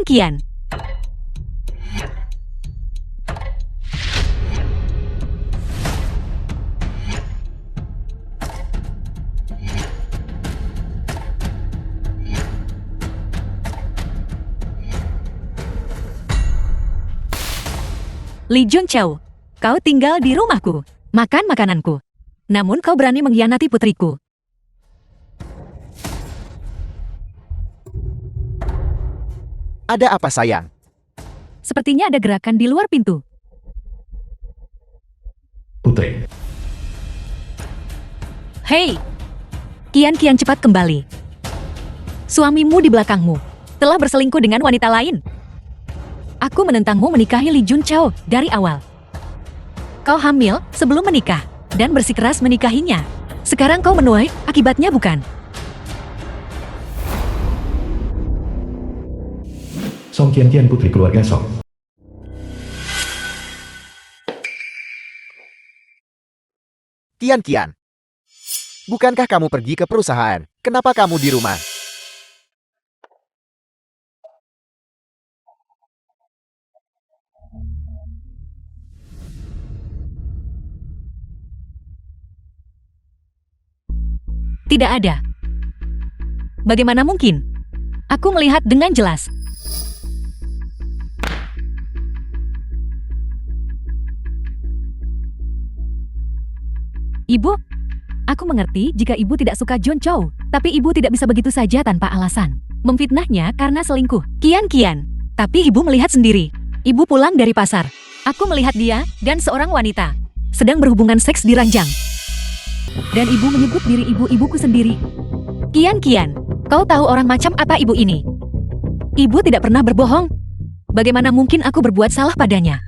Kian. Li Junqiao, kau tinggal di rumahku, makan makananku. Namun kau berani mengkhianati putriku. Ada apa sayang? Sepertinya ada gerakan di luar pintu. Putri, Hei, Kian cepat kembali. Suamimu di belakangmu telah berselingkuh dengan wanita lain. Aku menentangmu menikahi Li Junqiao dari awal. Kau hamil sebelum menikah dan bersikeras menikahinya. Sekarang kau menuai akibatnya bukan? Song Kian putri keluarga Song. Kian. Bukankah kamu pergi ke perusahaan? Kenapa kamu di rumah? Tidak ada. Bagaimana mungkin? Aku melihat dengan jelas. Ibu, aku mengerti jika ibu tidak suka Junqiao, tapi ibu tidak bisa begitu saja tanpa alasan. Memfitnahnya karena selingkuh. Kian, tapi ibu melihat sendiri. Ibu pulang dari pasar. Aku melihat dia dan seorang wanita sedang berhubungan seks di ranjang. Dan ibu menyebut diri ibuku sendiri. Kian, kau tahu orang macam apa ibu ini? Ibu tidak pernah berbohong. Bagaimana mungkin aku berbuat salah padanya?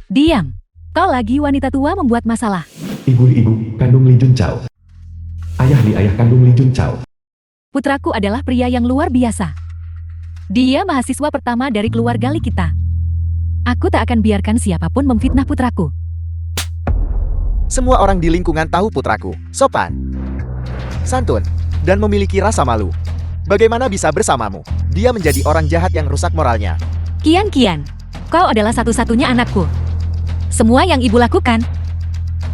Diam. Kau lagi wanita tua membuat masalah. Ibu kandung Li Junqiao. Ayah kandung Li Junqiao. Putraku adalah pria yang luar biasa. Dia mahasiswa pertama dari keluarga Li kita. Aku tak akan biarkan siapapun memfitnah putraku. Semua orang di lingkungan tahu putraku sopan, santun, dan memiliki rasa malu. Bagaimana bisa bersamamu? Dia menjadi orang jahat yang rusak moralnya. Kian, kau adalah satu-satunya anakku. Semua yang ibu lakukan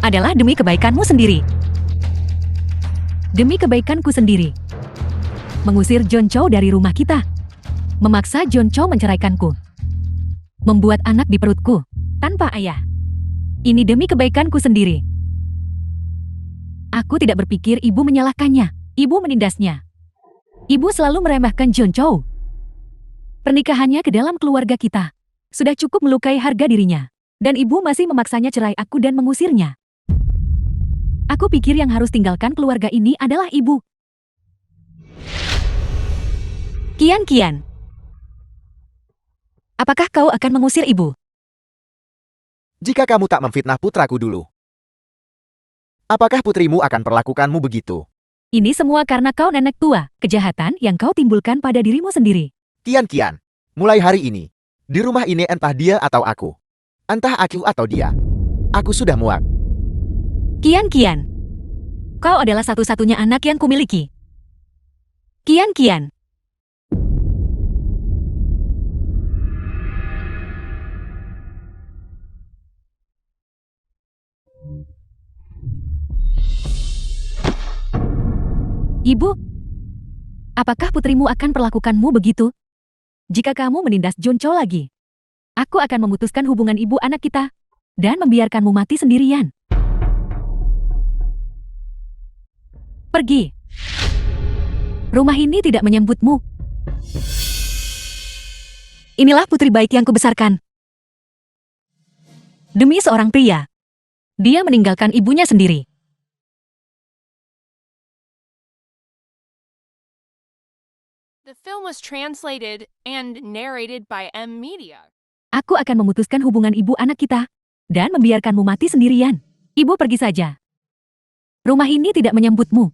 adalah demi kebaikanmu sendiri. Demi kebaikanku sendiri. Mengusir Junqiao dari rumah kita. Memaksa Junqiao menceraikanku. Membuat anak di perutku tanpa ayah. Ini demi kebaikanku sendiri. Aku tidak berpikir ibu menyalahkannya. Ibu menindasnya. Ibu selalu meremehkan Junqiao. Pernikahannya ke dalam keluarga kita sudah cukup melukai harga dirinya. Dan ibu masih memaksanya cerai aku dan mengusirnya. Aku pikir yang harus tinggalkan keluarga ini adalah ibu. Kian. Apakah kau akan mengusir ibu? Jika kamu tak memfitnah putraku dulu, apakah putrimu akan perlakukanmu begitu? Ini semua karena kau nenek tua, kejahatan yang kau timbulkan pada dirimu sendiri. Kian, mulai hari ini, di rumah ini entah dia atau aku. Entah aku atau dia. Aku sudah muak. Kian, kau adalah satu-satunya anak yang kumiliki. Kian. Ibu, apakah putrimu akan perlakukanmu begitu? Jika kamu menindas Junqiao lagi, aku akan memutuskan hubungan ibu anak kita dan membiarkanmu mati sendirian. Pergi. Rumah ini tidak menyambutmu. Inilah putri baik yang kubesarkan. Demi seorang pria, dia meninggalkan ibunya sendiri. The film was translated and narrated by M Media. Aku akan memutuskan hubungan ibu anak kita dan membiarkanmu mati sendirian. Ibu pergi saja. Rumah ini tidak menyambutmu.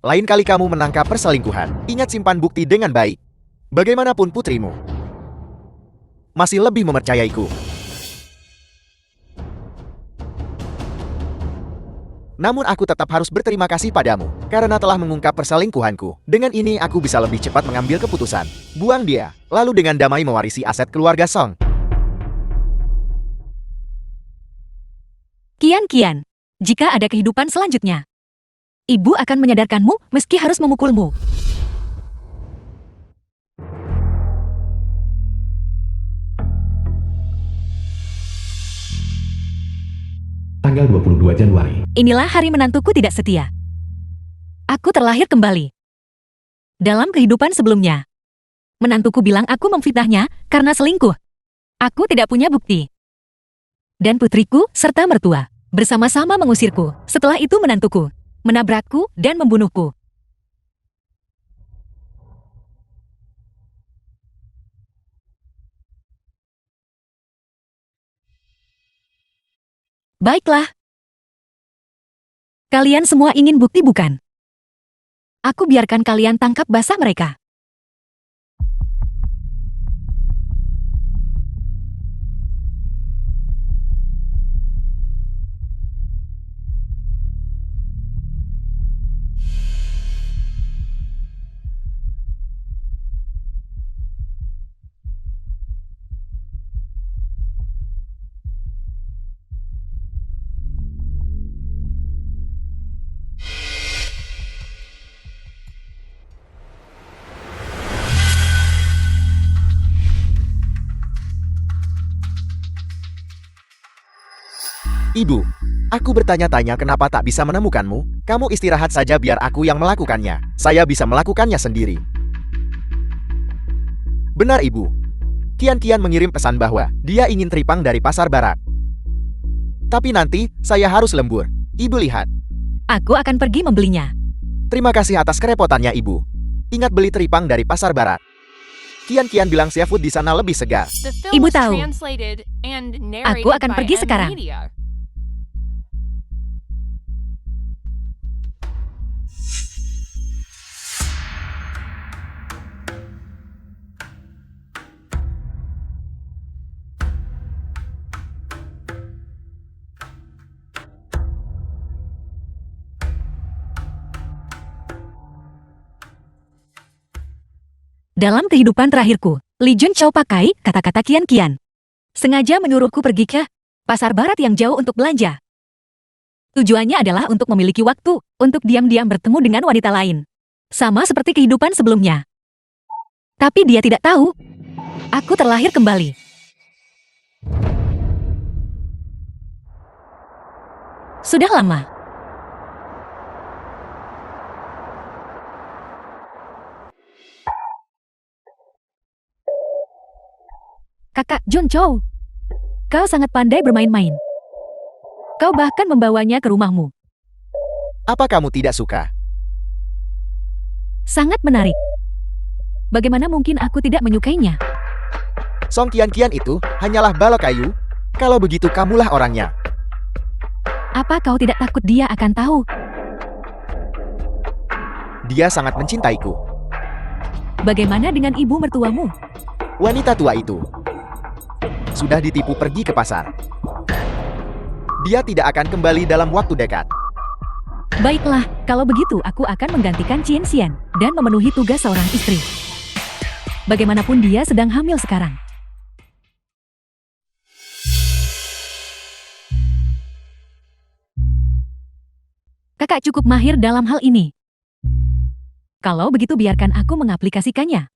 Lain kali kamu menangkap perselingkuhan, ingat simpan bukti dengan baik. Bagaimanapun putrimu masih lebih mempercayaiku. Namun aku tetap harus berterima kasih padamu, karena telah mengungkap perselingkuhanku. Dengan ini aku bisa lebih cepat mengambil keputusan. Buang dia, lalu dengan damai mewarisi aset keluarga Song. Kian, jika ada kehidupan selanjutnya, ibu akan menyadarkanmu meski harus memukulmu. Tanggal 22 Januari. Inilah hari menantuku tidak setia. Aku terlahir kembali. Dalam kehidupan sebelumnya, menantuku bilang aku memfitnahnya karena selingkuh. Aku tidak punya bukti. Dan putriku serta mertua bersama-sama mengusirku. Setelah itu menantuku menabrakku dan membunuhku. Baiklah. Kalian semua ingin bukti bukan? Aku biarkan kalian tangkap basah mereka. Ibu, aku bertanya-tanya kenapa tak bisa menemukanmu. Kamu istirahat saja biar aku yang melakukannya. Saya bisa melakukannya sendiri. Benar, Ibu. Kian mengirim pesan bahwa dia ingin teripang dari pasar barat. Tapi nanti, saya harus lembur. Ibu lihat. Aku akan pergi membelinya. Terima kasih atas kerepotannya, Ibu. Ingat beli teripang dari pasar barat. Kian bilang seafood di sana lebih segar. The film Ibu was tahu. translated and narrated Aku akan by pergi M sekarang. Media. Dalam kehidupan terakhirku, Li Jun Chao pakai kata-kata Kian. Sengaja menyuruhku pergi ke pasar barat yang jauh untuk belanja. Tujuannya adalah untuk memiliki waktu untuk diam-diam bertemu dengan wanita lain. Sama seperti kehidupan sebelumnya. Tapi dia tidak tahu. Aku terlahir kembali. Sudah lama. Kakak Jun Chou, kau sangat pandai bermain-main. Kau bahkan membawanya ke rumahmu. Apa kamu tidak suka? Sangat menarik. Bagaimana mungkin aku tidak menyukainya? Song Kian itu hanyalah balok kayu. Kalau begitu kamulah orangnya. Apa kau tidak takut dia akan tahu? Dia sangat mencintaiku. Bagaimana dengan ibu mertuamu? Wanita tua itu sudah ditipu pergi ke pasar. Dia tidak akan kembali dalam waktu dekat. Baiklah, kalau begitu aku akan menggantikan Chien Xian dan memenuhi tugas seorang istri. Bagaimanapun dia sedang hamil sekarang. Kakak cukup mahir dalam hal ini. Kalau begitu biarkan aku mengaplikasikannya.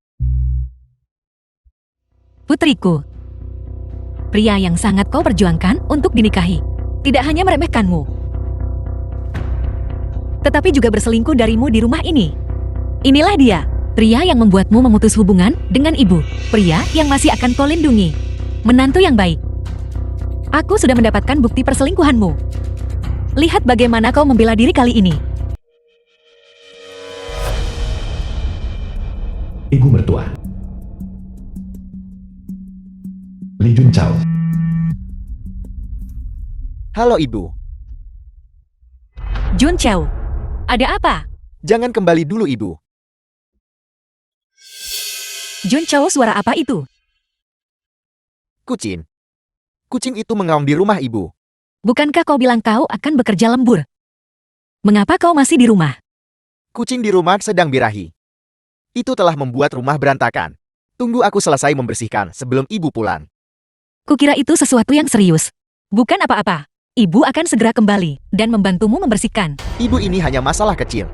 Putriku, pria yang sangat kau perjuangkan untuk dinikahi, tidak hanya meremehkanmu, tetapi juga berselingkuh darimu di rumah ini. Inilah dia, pria yang membuatmu memutus hubungan dengan ibu, pria yang masih akan kau lindungi, menantu yang baik. Aku sudah mendapatkan bukti perselingkuhanmu. Lihat bagaimana kau membela diri kali ini. Ibu mertua. Li Jun Chao. Halo Ibu. Jun Chao, ada apa? Jangan kembali dulu, Ibu. Jun Chou, suara apa itu? Kucing. Kucing itu mengaum di rumah Ibu. Bukankah kau bilang kau akan bekerja lembur? Mengapa kau masih di rumah? Kucing di rumah sedang birahi. Itu telah membuat rumah berantakan. Tunggu aku selesai membersihkan sebelum Ibu pulang. Kukira itu sesuatu yang serius. Bukan apa-apa. Ibu akan segera kembali dan membantumu membersihkan. Ibu, ini hanya masalah kecil.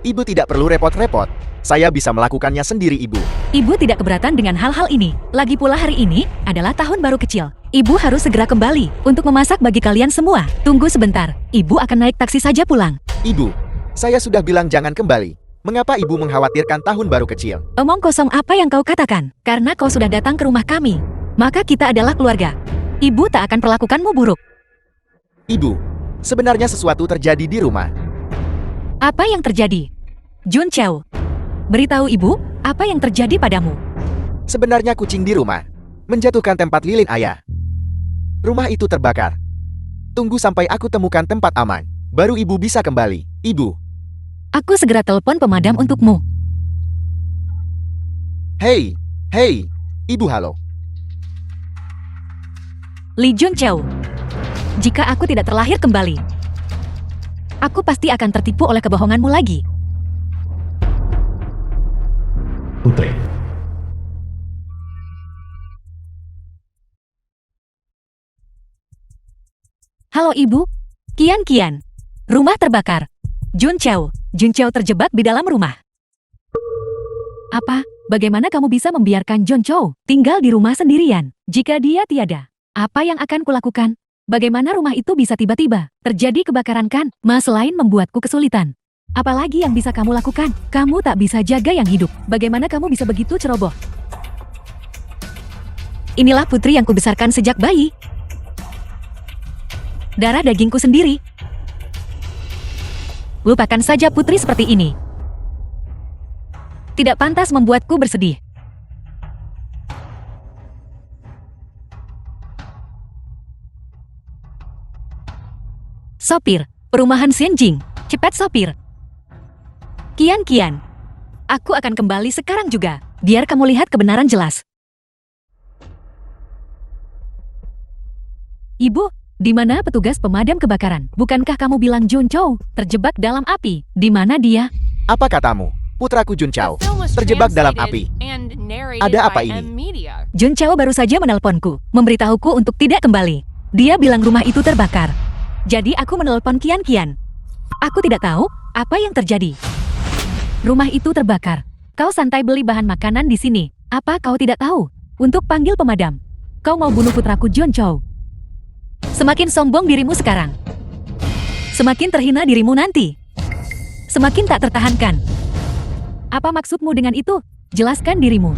Ibu tidak perlu repot-repot. Saya bisa melakukannya sendiri, Ibu. Ibu tidak keberatan dengan hal-hal ini. Lagi pula hari ini adalah tahun baru kecil. Ibu harus segera kembali untuk memasak bagi kalian semua. Tunggu sebentar. Ibu akan naik taksi saja pulang. Ibu, saya sudah bilang jangan kembali. Mengapa Ibu mengkhawatirkan tahun baru kecil? Omong kosong apa yang kau katakan? Karena kau sudah datang ke rumah kami, maka kita adalah keluarga. Ibu tak akan perlakukanmu buruk. Ibu, sebenarnya sesuatu terjadi di rumah. Apa yang terjadi? Jun Chou, beritahu ibu, apa yang terjadi padamu? Sebenarnya kucing di rumah menjatuhkan tempat lilin Ayah. Rumah itu terbakar. Tunggu sampai aku temukan tempat aman, baru Ibu bisa kembali. Ibu. Aku segera telepon pemadam untukmu. Hei, Ibu, halo. Li Jun Chou, jika aku tidak terlahir kembali, aku pasti akan tertipu oleh kebohonganmu lagi. Putri. Halo ibu, Kian. Rumah terbakar. Jun Chou terjebak di dalam rumah. Apa? Bagaimana kamu bisa membiarkan Jun Chou tinggal di rumah sendirian? Jika dia tiada, apa yang akan kulakukan? Bagaimana rumah itu bisa tiba-tiba terjadi kebakaran kan? Selain membuatku kesulitan. Apalagi yang bisa kamu lakukan? Kamu tak bisa jaga yang hidup. Bagaimana kamu bisa begitu ceroboh? Inilah putri yang kubesarkan sejak bayi. Darah dagingku sendiri. Lupakan saja putri seperti ini. Tidak pantas membuatku bersedih. Sopir, perumahan Xinjing. Cepat sopir. Kian. Aku akan kembali sekarang juga. Biar kamu lihat kebenaran jelas. Ibu, di mana petugas pemadam kebakaran? Bukankah kamu bilang Jun Chou terjebak dalam api? Di mana dia? Apa katamu? Putraku Jun Chou The film was terjebak dalam translated api. and narrated Ada apa by ini? M-Media. Jun Chou baru saja menelponku, memberitahuku untuk tidak kembali. Dia bilang rumah itu terbakar. Jadi aku menelpon Kian. Aku tidak tahu apa yang terjadi. Rumah itu terbakar. Kau santai beli bahan makanan di sini. Apa kau tidak tahu? Untuk panggil pemadam. Kau mau bunuh putraku Jun Chou. Semakin sombong dirimu sekarang, semakin terhina dirimu nanti. Semakin tak tertahankan. Apa maksudmu dengan itu? Jelaskan dirimu.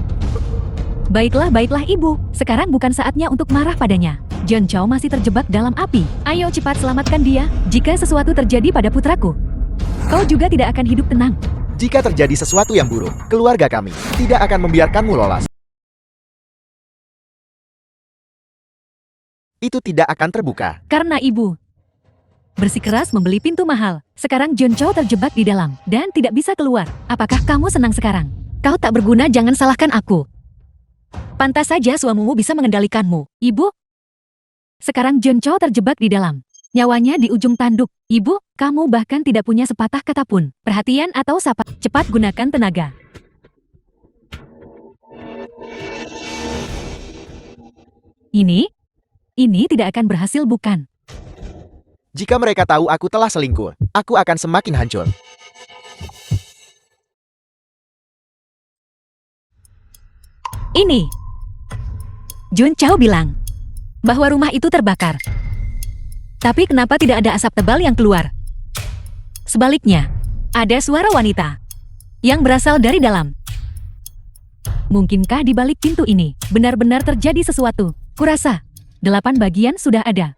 Baiklah ibu. Sekarang bukan saatnya untuk marah padanya. Jun Chou masih terjebak dalam api. Ayo cepat selamatkan dia. Jika sesuatu terjadi pada putraku, kau juga tidak akan hidup tenang. Jika terjadi sesuatu yang buruk, keluarga kami tidak akan membiarkanmu lolos. Itu tidak akan terbuka. Karena ibu bersikeras membeli pintu mahal. Sekarang Jun Chou terjebak di dalam dan tidak bisa keluar. Apakah kamu senang sekarang? Kau tak berguna, jangan salahkan aku. Pantas saja suamimu bisa mengendalikanmu. Ibu, sekarang Jun Chou terjebak di dalam. Nyawanya di ujung tanduk. Ibu, kamu bahkan tidak punya sepatah kata pun. Perhatian atau sapa. Cepat gunakan tenaga. Ini tidak akan berhasil, bukan? Jika mereka tahu aku telah selingkuh, aku akan semakin hancur. Ini. Jun Chou bilang bahwa rumah itu terbakar. Tapi kenapa tidak ada asap tebal yang keluar? Sebaliknya, ada suara wanita yang berasal dari dalam. Mungkinkah di balik pintu ini benar-benar terjadi sesuatu? Kurasa 8 bagian sudah ada.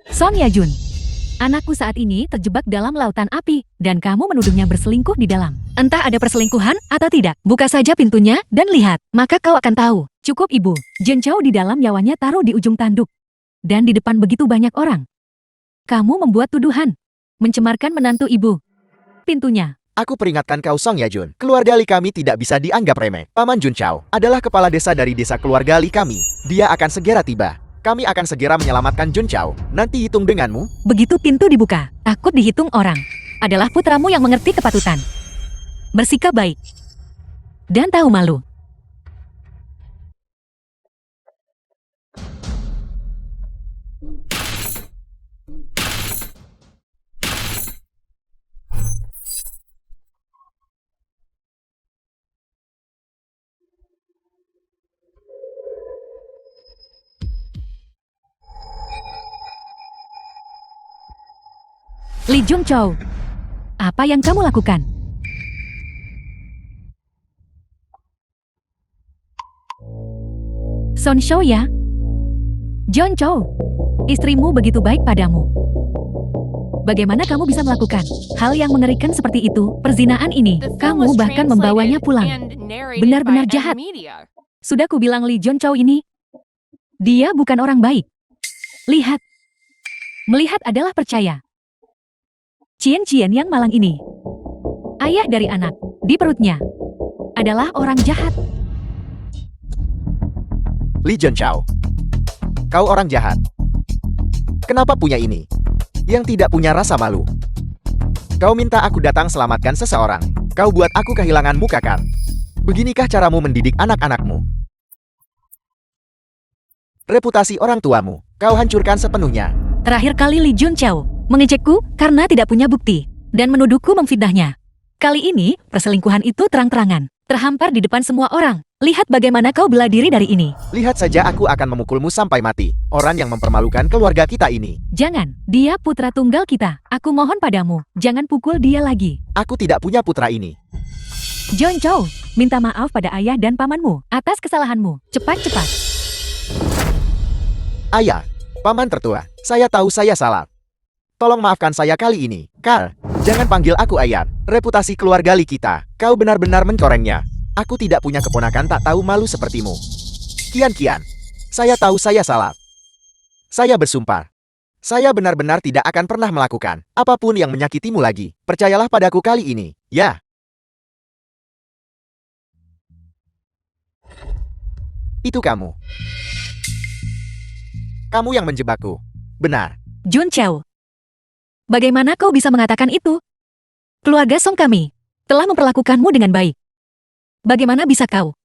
Son Yajun, anakku saat ini terjebak dalam lautan api dan kamu menuduhnya berselingkuh di dalam. Entah ada perselingkuhan atau tidak, buka saja pintunya dan lihat, maka kau akan tahu. Cukup ibu, Jun Chou di dalam, nyawanya taruh di ujung tanduk. Dan di depan begitu banyak orang. Kamu membuat tuduhan, mencemarkan menantu ibu. Pintunya Aku peringatkan kau Song Yajun, keluarga Li kami tidak bisa dianggap remeh. Paman Jun Chao adalah kepala desa dari desa keluarga Li kami. Dia akan segera tiba. Kami akan segera menyelamatkan Jun Chao. Nanti hitung denganmu. Begitu pintu dibuka, takut dihitung orang. Adalah putramu yang mengerti kepatutan. Bersikap baik. Dan tahu malu. Li Jun Chou, apa yang kamu lakukan? Son Shou ya? Jun Chou, istrimu begitu baik padamu. Bagaimana kamu bisa melakukan hal yang mengerikan seperti itu? Perzinaan ini, The film kamu was bahkan membawanya translated pulang. and narrated Benar-benar by jahat. M-Media. Sudah kubilang Li Jun Chou ini, dia bukan orang baik. Lihat. Melihat adalah percaya. Cien-cien yang malang ini, ayah dari anak, di perutnya, adalah orang jahat. Li Jun Chao, kau orang jahat. Kenapa punya ini? Yang tidak punya rasa malu. Kau minta aku datang selamatkan seseorang. Kau buat aku kehilangan muka kan? Beginikah caramu mendidik anak-anakmu? Reputasi orang tuamu, kau hancurkan sepenuhnya. Terakhir kali Li Jun Chou mengejekku karena tidak punya bukti dan menuduhku memfitnahnya. Kali ini, perselingkuhan itu terang-terangan, terhampar di depan semua orang. Lihat bagaimana kau bela diri dari ini. Lihat saja aku akan memukulmu sampai mati. Orang yang mempermalukan keluarga kita ini. Jangan, dia putra tunggal kita. Aku mohon padamu, jangan pukul dia lagi. Aku tidak punya putra ini. Jun Chou, minta maaf pada ayah dan pamanmu atas kesalahanmu. Cepat-cepat. Ayah, paman tertua, saya tahu saya salah. Tolong maafkan saya kali ini. Carl, jangan panggil aku ayah. Reputasi keluarga Li kita, kau benar-benar mencorengnya. Aku tidak punya keponakan tak tahu malu sepertimu. Kian, saya tahu saya salah. Saya bersumpah. Saya benar-benar tidak akan pernah melakukan apapun yang menyakitimu lagi. Percayalah padaku kali ini, ya. Itu kamu. Kamu yang menjebakku. Benar. Jun Chou, bagaimana kau bisa mengatakan itu? Keluarga Song kami telah memperlakukanmu dengan baik. Bagaimana bisa kau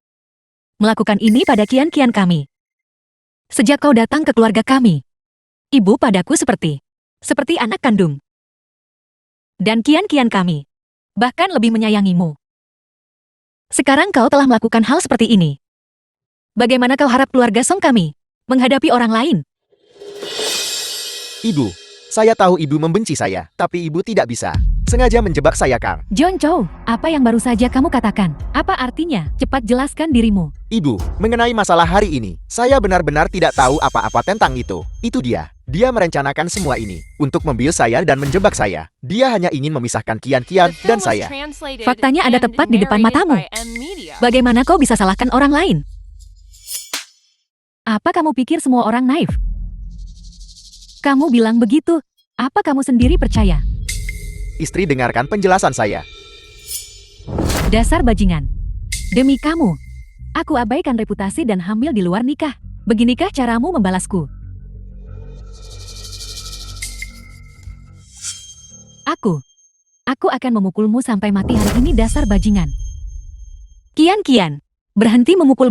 melakukan ini pada kian-kian kami? Sejak kau datang ke keluarga kami, ibu padaku seperti anak kandung. Dan kian-kian kami bahkan lebih menyayangimu. Sekarang kau telah melakukan hal seperti ini. Bagaimana kau harap keluarga Song kami menghadapi orang lain? Ibu, saya tahu ibu membenci saya, tapi ibu tidak bisa. Sengaja menjebak saya, Kang. Jun Chou, apa yang baru saja kamu katakan? Apa artinya? Cepat jelaskan dirimu. Ibu, mengenai masalah hari ini, saya benar-benar tidak tahu apa-apa tentang itu. Itu dia. Dia merencanakan semua ini untuk membius saya dan menjebak saya. Dia hanya ingin memisahkan Kian-Kian The film dan was saya. translated Faktanya ada and tepat di depan narrated matamu. by M-Media. Bagaimana kau bisa salahkan orang lain? Apa kamu pikir semua orang naif? Kamu bilang begitu. Apa kamu sendiri percaya? Istri, dengarkan penjelasan saya. Dasar bajingan. Demi kamu, aku abaikan reputasi dan hamil di luar nikah. Beginikah caramu membalasku? Aku akan memukulmu sampai mati hari ini, dasar bajingan. Kian, berhenti memukul.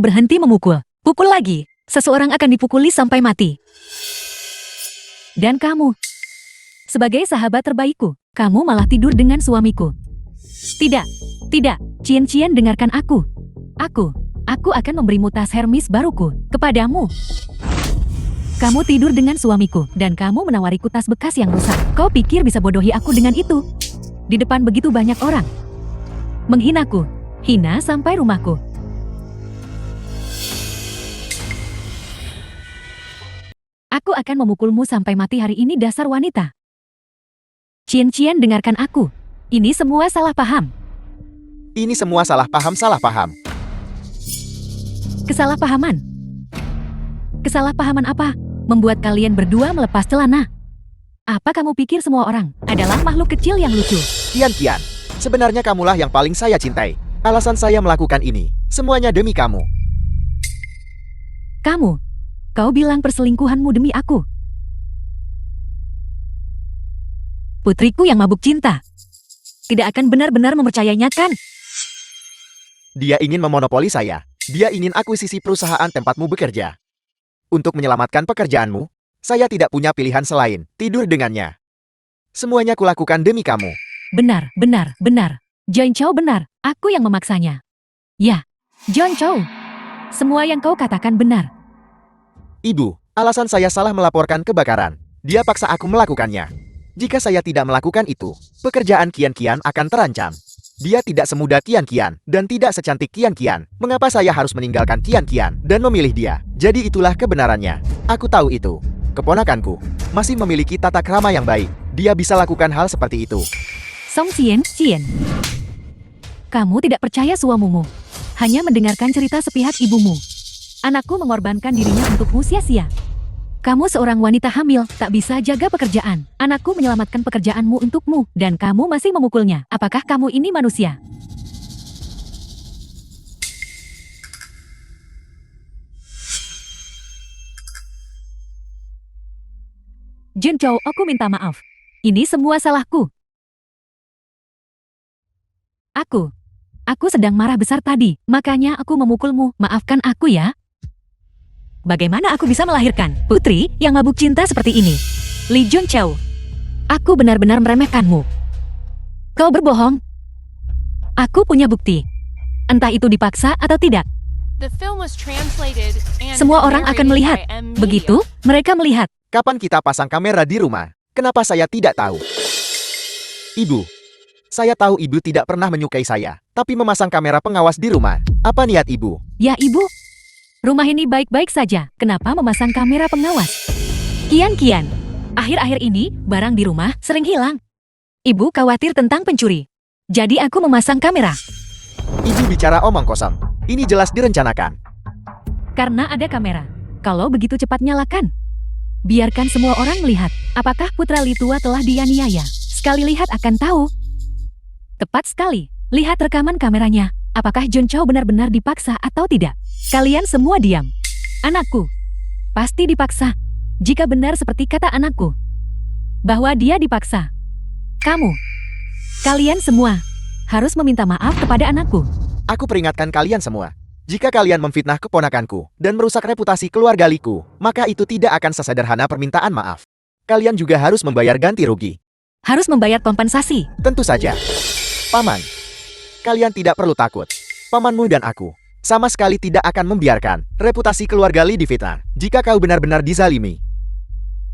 Pukul lagi, seseorang akan dipukuli sampai mati. Dan kamu, sebagai sahabat terbaikku, kamu malah tidur dengan suamiku. Tidak, Cien-cien, dengarkan aku. Aku akan memberimu tas Hermes baruku kepadamu. Kamu tidur dengan suamiku, dan kamu menawariku tas bekas yang rusak. Kau pikir bisa bodohi aku dengan itu? Di depan begitu banyak orang. Menghinaku, hina sampai rumahku. Aku akan memukulmu sampai mati hari ini, dasar wanita. Cien-cien, dengarkan aku. Ini semua salah paham. Ini semua salah paham. Kesalahpahaman. Kesalahpahaman apa? Membuat kalian berdua melepas celana. Apa kamu pikir semua orang adalah makhluk kecil yang lucu? Kian, Sebenarnya kamulah yang paling saya cintai. Alasan saya melakukan ini, semuanya demi kamu. Kau bilang perselingkuhanmu demi aku. Putriku yang mabuk cinta. Tidak akan benar-benar mempercayainya kan? Dia ingin memonopoli saya. Dia ingin akuisisi perusahaan tempatmu bekerja. Untuk menyelamatkan pekerjaanmu, saya tidak punya pilihan selain tidur dengannya. Semuanya kulakukan demi kamu. Benar. John Chow benar, aku yang memaksanya. Ya, John Chow. Semua yang kau katakan benar. Ibu, alasan saya salah melaporkan kebakaran. Dia paksa aku melakukannya. Jika saya tidak melakukan itu, pekerjaan Kian Kian akan terancam. Dia tidak semudah Kian Kian dan tidak secantik Kian Kian. Mengapa saya harus meninggalkan Kian Kian dan memilih dia? Jadi itulah kebenarannya. Aku tahu itu. Keponakanku masih memiliki tata krama yang baik. Dia bisa lakukan hal seperti itu. Song Xian. Kamu tidak percaya suamumu. Hanya mendengarkan cerita sepihak ibumu. Anakku mengorbankan dirinya untukmu sia-sia. Kamu seorang wanita hamil, tak bisa jaga pekerjaan. Anakku menyelamatkan pekerjaanmu untukmu, dan kamu masih memukulnya. Apakah kamu ini manusia? Jun Chow, aku minta maaf. Ini semua salahku. Aku sedang marah besar tadi, makanya aku memukulmu. Maafkan aku ya. Bagaimana aku bisa melahirkan putri yang mabuk cinta seperti ini? Li Jun Chow, aku benar-benar meremehkanmu. Kau berbohong. Aku punya bukti. Entah itu dipaksa atau tidak. The film was translated and Semua orang akan narrated melihat. by M Media. Begitu, mereka melihat. Kapan kita pasang kamera di rumah? Kenapa saya tidak tahu? Ibu, saya tahu ibu tidak pernah menyukai saya, tapi memasang kamera pengawas di rumah. Apa niat ibu? Ya ibu, rumah ini baik-baik saja. Kenapa memasang kamera pengawas? Kian, akhir-akhir ini barang di rumah sering hilang. Ibu khawatir tentang pencuri. Jadi aku memasang kamera. Ibu bicara omong kosong. Ini jelas direncanakan. Karena ada kamera. Kalau begitu cepat nyalakan. Biarkan semua orang melihat. Apakah putra Li Tua telah dianiaya? Sekali lihat akan tahu. Tepat sekali. Lihat rekaman kameranya. Apakah John Chow benar-benar dipaksa atau tidak? Kalian semua diam. Anakku. Pasti dipaksa. Jika benar seperti kata anakku. Bahwa dia dipaksa. Kalian semua harus meminta maaf kepada anakku. Aku peringatkan kalian semua. Jika kalian memfitnah keponakanku dan merusak reputasi keluarga Liku, maka itu tidak akan sesederhana permintaan maaf. Kalian juga harus membayar ganti rugi. Harus membayar kompensasi. Tentu saja. Paman, kalian tidak perlu takut. Pamanmu dan aku sama sekali tidak akan membiarkan reputasi keluarga Li difitnah. Jika kau benar-benar dizalimi,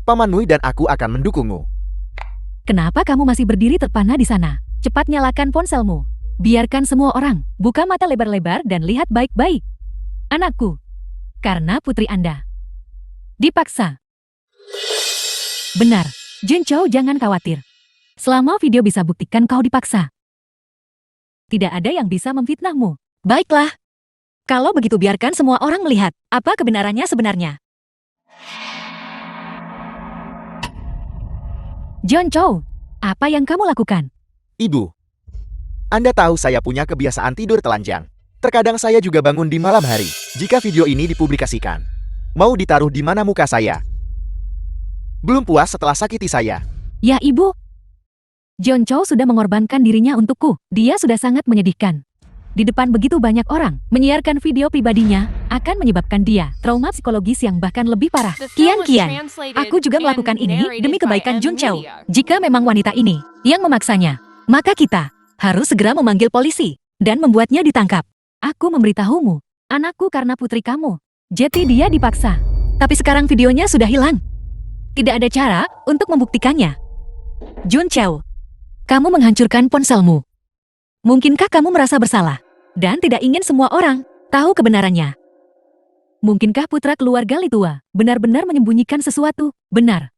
pamanmu dan aku akan mendukungmu. Kenapa kamu masih berdiri terpana di sana? Cepat nyalakan ponselmu. Biarkan semua orang buka mata lebar-lebar dan lihat baik-baik. Anakku, karena putri Anda dipaksa. Benar, Jun Chow jangan khawatir. Selama video bisa buktikan kau dipaksa. Tidak ada yang bisa memfitnahmu. Baiklah. Kalau begitu biarkan semua orang melihat apa kebenarannya sebenarnya. John Chow, apa yang kamu lakukan? Ibu, Anda tahu saya punya kebiasaan tidur telanjang. Terkadang saya juga bangun di malam hari. Jika video ini dipublikasikan, mau ditaruh di mana muka saya? Belum puas setelah sakiti saya. Ya ibu. John Chow sudah mengorbankan dirinya untukku. Dia sudah sangat menyedihkan. Di depan begitu banyak orang, menyiarkan video pribadinya akan menyebabkan dia trauma psikologis yang bahkan lebih parah. The film was Kian, translated aku juga and melakukan ini narrated demi by kebaikan M Jun Chow. Media. Jika memang wanita ini yang memaksanya, maka kita harus segera memanggil polisi dan membuatnya ditangkap. Aku memberitahumu, anakku karena putri kamu. Jadi dia dipaksa. Tapi sekarang videonya sudah hilang. Tidak ada cara untuk membuktikannya. Jun Chow, kamu menghancurkan ponselmu. Mungkinkah kamu merasa bersalah dan tidak ingin semua orang tahu kebenarannya? Mungkinkah putra keluarga Li Tua benar-benar menyembunyikan sesuatu? Benar.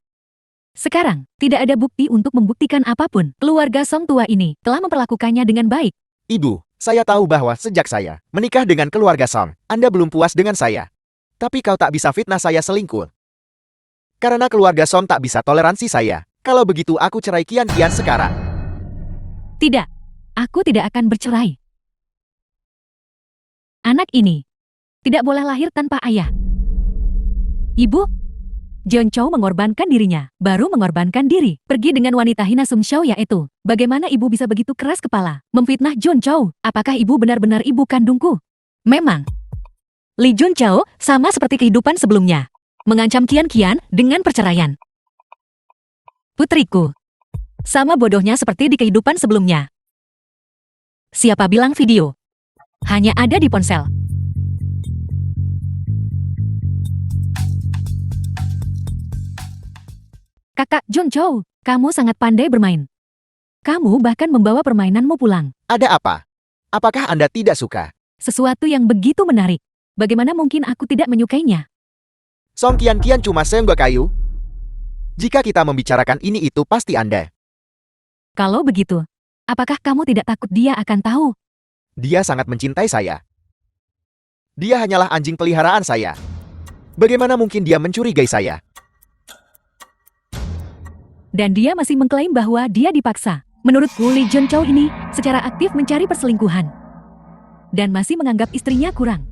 Sekarang, tidak ada bukti untuk membuktikan apapun. Keluarga Song Tua ini telah memperlakukannya dengan baik. Ibu, saya tahu bahwa sejak saya menikah dengan keluarga Song, Anda belum puas dengan saya. Tapi kau tak bisa fitnah saya selingkuh. Karena keluarga Song tak bisa toleransi saya. Kalau begitu aku cerai Kian sekarang. Tidak. Aku tidak akan bercerai. Anak ini tidak boleh lahir tanpa ayah. Ibu, John Chow mengorbankan dirinya, baru mengorbankan diri, pergi dengan wanita hina Sung Xiao yaitu. Bagaimana ibu bisa begitu keras kepala, memfitnah John Chow? Apakah ibu benar-benar ibu kandungku? Memang. Li Jun Chao sama seperti kehidupan sebelumnya, mengancam Qian Qian dengan perceraian. Putriku, sama bodohnya seperti di kehidupan sebelumnya. Siapa bilang video hanya ada di ponsel? Kakak John Chow, kamu sangat pandai bermain. Kamu bahkan membawa permainanmu pulang. Ada apa? Apakah Anda tidak suka? Sesuatu yang begitu menarik. Bagaimana mungkin aku tidak menyukainya? Song Qian Qian cuma senggak kayu. Jika kita membicarakan ini itu pasti Anda. Kalau begitu, apakah kamu tidak takut dia akan tahu? Dia sangat mencintai saya. Dia hanyalah anjing peliharaan saya. Bagaimana mungkin dia mencurigai saya? Dan dia masih mengklaim bahwa dia dipaksa. Menurutku Li Jun Chao ini secara aktif mencari perselingkuhan. Dan masih menganggap istrinya kurang.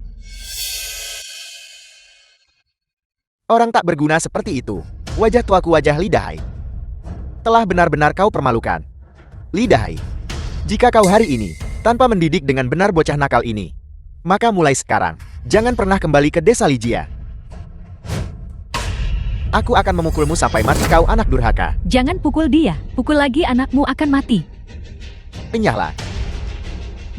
Orang tak berguna seperti itu. Wajah tuaku wajah Li Dahai. Telah benar-benar kau permalukan. Li Dahai, jika kau hari ini tanpa mendidik dengan benar bocah nakal ini, maka mulai sekarang, jangan pernah kembali ke desa Lijia. Aku akan memukulmu sampai mati kau anak durhaka. Jangan pukul dia, pukul lagi anakmu akan mati. Enyahlah.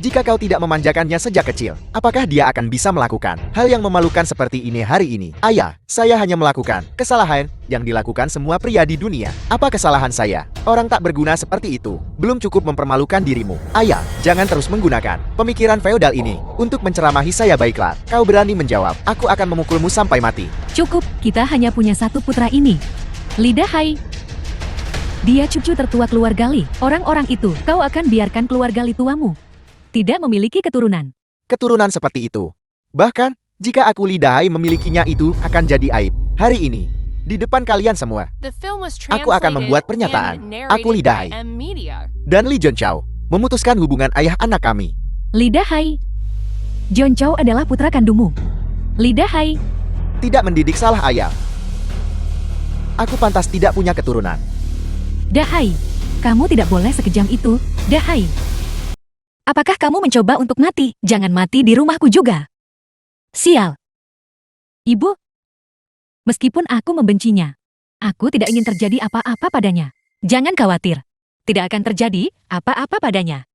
Jika kau tidak memanjakannya sejak kecil, apakah dia akan bisa melakukan hal yang memalukan seperti ini hari ini? Ayah, saya hanya melakukan kesalahan yang dilakukan semua pria di dunia. Apa kesalahan saya? Orang tak berguna seperti itu belum cukup mempermalukan dirimu. Ayah, jangan terus menggunakan pemikiran feodal ini untuk menceramahi saya. Baiklah, kau berani menjawab, aku akan memukulmu sampai mati. Cukup, kita hanya punya satu putra ini. Li Dahai. Dia cucu tertua keluarga Li. Orang-orang itu, kau akan biarkan keluarga Li tuamu tidak memiliki keturunan. Keturunan seperti itu. Bahkan, jika aku Li Dahai memilikinya itu akan jadi aib. Hari ini, di depan kalian semua, aku akan membuat pernyataan. Aku Li Dahai dan Li Jun Chao memutuskan hubungan ayah anak kami. Li Dahai. John Chow adalah putra kandungmu. Li Dahai. Tidak mendidik salah ayah. Aku pantas tidak punya keturunan. Dahai, kamu tidak boleh sekejam itu, Dahai. Apakah kamu mencoba untuk mati? Jangan mati di rumahku juga. Sial. Ibu, meskipun aku membencinya, aku tidak ingin terjadi apa-apa padanya. Jangan khawatir. Tidak akan terjadi apa-apa padanya.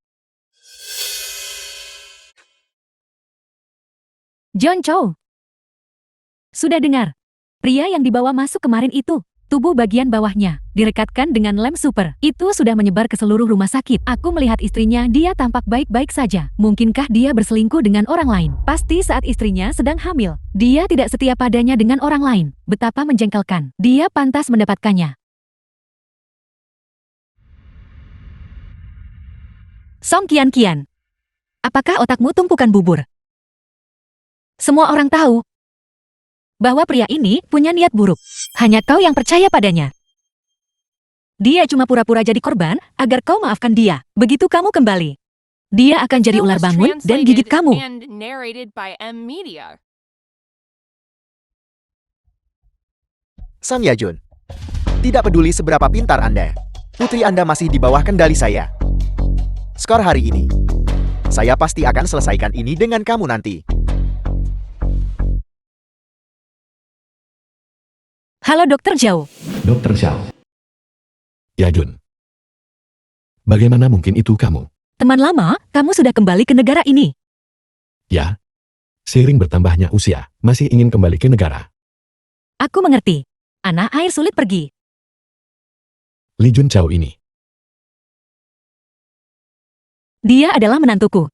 John Chow. Sudah dengar. Pria yang dibawa masuk kemarin itu. Tubuh bagian bawahnya direkatkan dengan lem super. Itu sudah menyebar ke seluruh rumah sakit. Aku melihat istrinya, dia tampak baik-baik saja. Mungkinkah dia berselingkuh dengan orang lain? Pasti saat istrinya sedang hamil. Dia tidak setia padanya dengan orang lain. Betapa menjengkelkan. Dia pantas mendapatkannya. Song Qian Qian. Apakah otakmu tumpukan bubur? Semua orang tahu bahwa pria ini punya niat buruk. Hanya kau yang percaya padanya. Dia cuma pura-pura jadi korban agar kau maafkan dia. Begitu kamu kembali, dia akan jadi ular bangun dan gigit kamu. Sang Yajun, tidak peduli seberapa pintar Anda, putri Anda masih di bawah kendali saya. Skor hari ini, saya pasti akan selesaikan ini dengan kamu nanti. Halo Dokter Zhao. Dokter Xiao. Yajun. Bagaimana mungkin itu kamu? Teman lama, kamu sudah kembali ke negara ini. Ya. Seiring bertambahnya usia, masih ingin kembali ke negara. Aku mengerti. Anak air sulit pergi. Li Jun Chao ini. Dia adalah menantuku.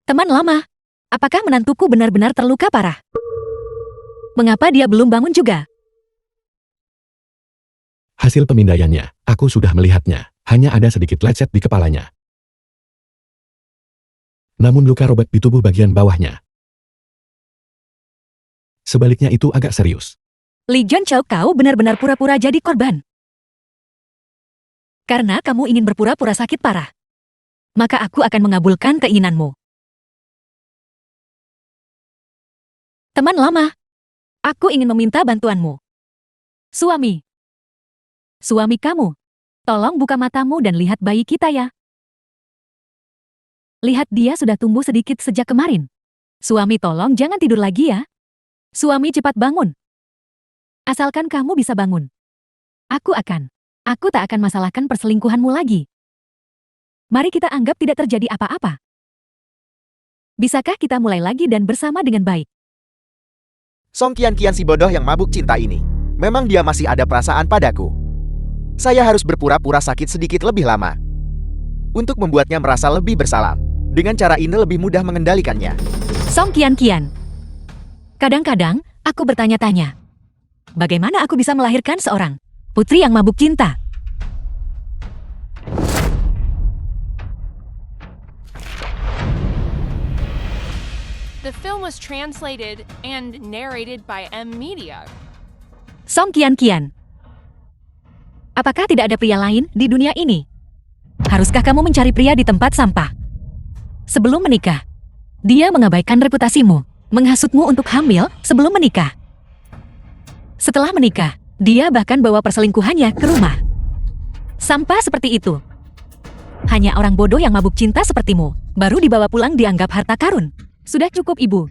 Teman lama, apakah menantuku benar-benar terluka parah? Mengapa dia belum bangun juga? Hasil pemindaiannya, aku sudah melihatnya. Hanya ada sedikit lecet di kepalanya. Namun luka robek di tubuh bagian bawahnya. Sebaliknya itu agak serius. Li Jun Chao, kau benar-benar pura-pura jadi korban. Karena kamu ingin berpura-pura sakit parah. maka aku akan mengabulkan keinginanmu. Teman lama, aku ingin meminta bantuanmu. Suami. Suami kamu, tolong buka matamu dan lihat bayi kita ya. Lihat dia sudah tumbuh sedikit sejak kemarin. Suami tolong jangan tidur lagi ya. Suami cepat bangun. Asalkan kamu bisa bangun. Aku tak akan masalahkan perselingkuhanmu lagi. Mari kita anggap tidak terjadi apa-apa. Bisakah kita mulai lagi dan bersama dengan baik? Song Qian si bodoh yang mabuk cinta ini. Memang dia masih ada perasaan padaku. Saya harus berpura-pura sakit sedikit lebih lama. Untuk membuatnya merasa lebih bersalah. Dengan cara ini lebih mudah mengendalikannya. Song Qian. Kadang-kadang, aku bertanya-tanya. Bagaimana aku bisa melahirkan seorang putri yang mabuk cinta? The film was translated and narrated by M-Media. Song Qian. Apakah tidak ada pria lain di dunia ini? Haruskah kamu mencari pria di tempat sampah? Sebelum menikah, dia mengabaikan reputasimu, menghasutmu untuk hamil sebelum menikah. Setelah menikah, dia bahkan bawa perselingkuhannya ke rumah. Sampah seperti itu. Hanya orang bodoh yang mabuk cinta sepertimu, baru dibawa pulang dianggap harta karun. Sudah cukup, Ibu.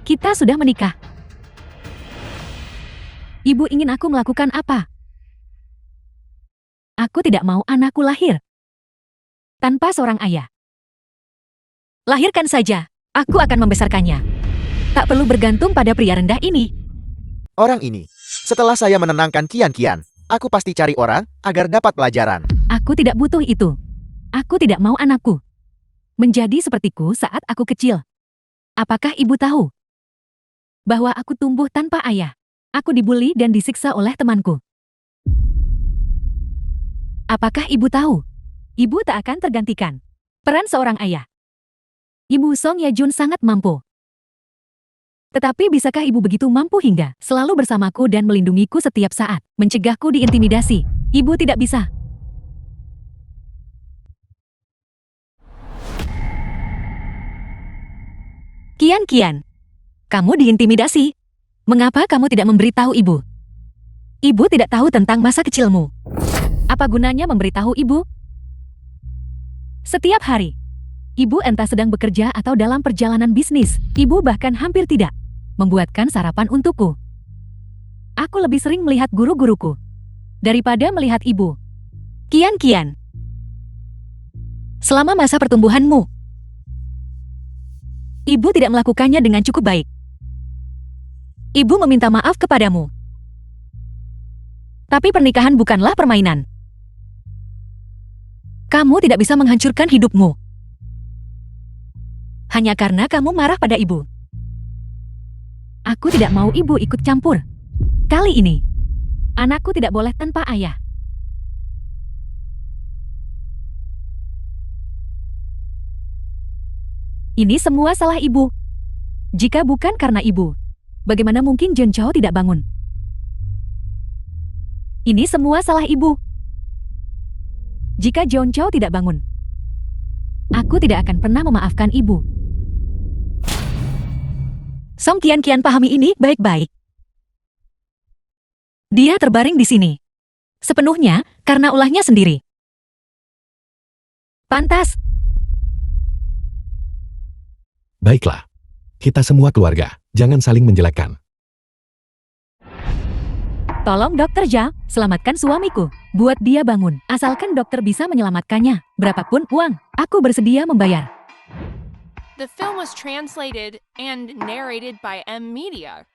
Kita sudah menikah. Ibu ingin aku melakukan apa? Aku tidak mau anakku lahir tanpa seorang ayah. Lahirkan saja, aku akan membesarkannya. Tak perlu bergantung pada pria rendah ini. Orang ini. Setelah saya menenangkan Qian, aku pasti cari orang agar dapat pelajaran. Aku tidak butuh itu. Aku tidak mau anakku menjadi sepertiku saat aku kecil. Apakah ibu tahu bahwa aku tumbuh tanpa ayah? Aku dibully dan disiksa oleh temanku. Apakah ibu tahu? Ibu tak akan tergantikan peran seorang ayah. Ibu Song Ye-jun sangat mampu. Tetapi bisakah ibu begitu mampu hingga selalu bersamaku dan melindungiku setiap saat, mencegahku diintimidasi? Ibu tidak bisa. Qian, kamu diintimidasi. Mengapa kamu tidak memberitahu ibu? Ibu tidak tahu tentang masa kecilmu. Apa gunanya memberitahu ibu? Setiap hari, ibu entah sedang bekerja atau dalam perjalanan bisnis. Ibu bahkan hampir tidak membuatkan sarapan untukku. Aku lebih sering melihat guru-guruku daripada melihat ibu. Qian, selama masa pertumbuhanmu, ibu tidak melakukannya dengan cukup baik. Ibu meminta maaf kepadamu. Tapi pernikahan bukanlah permainan. Kamu tidak bisa menghancurkan hidupmu hanya karena kamu marah pada ibu. Aku tidak mau ibu ikut campur. Kali ini, anakku tidak boleh tanpa ayah. Ini semua salah ibu. Jika bukan karena ibu, bagaimana mungkin Jeon Chao tidak bangun? Ini semua salah ibu. Jika Jeon Chao tidak bangun, aku tidak akan pernah memaafkan ibu. Song Qian pahami ini baik-baik. Dia terbaring di sini sepenuhnya karena ulahnya sendiri. Pantas. Baiklah. Kita semua keluarga, jangan saling menjelekkan. Tolong Dokter Zhao, selamatkan suamiku. Buat dia bangun. Asalkan dokter bisa menyelamatkannya. Berapapun uang, aku bersedia membayar. The film was translated and narrated by M-Media.